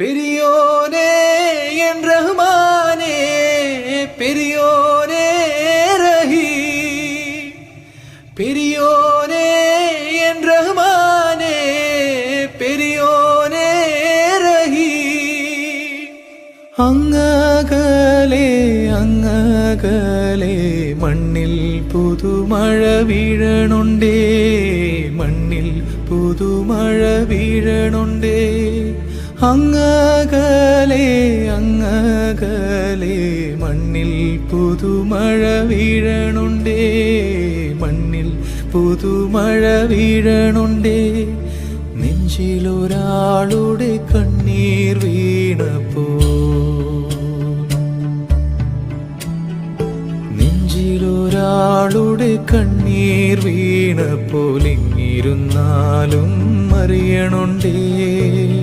பெரியோனே என் ரஹ்மானே, பெரியோனே ரஹீம், பெரியோனே என் ரஹ்மானே, பெரியோனே ரஹீம். അങ്ങകലെ അങ്ങകലെ മണ്ണിൽ പുതുമഴ വീഴണുണ്ടേ, മണ്ണിൽ പുതുമഴ വീഴണുണ്ടേ. അങ്ങകലെ അങ്ങകലെ മണ്ണിൽ പുതുമഴ വീഴണുണ്ടേ, മണ്ണിൽ പുതുമഴ വീഴണുണ്ടേ. നെഞ്ചിലൊരാളുടെ കണ്ണീർ വീണപ്പോ, നെഞ്ചിലൊരാളുടെ കണ്ണീർ വീണപ്പോൾ ഇങ്ങിരുന്നാലും അറിയണുണ്ടേ.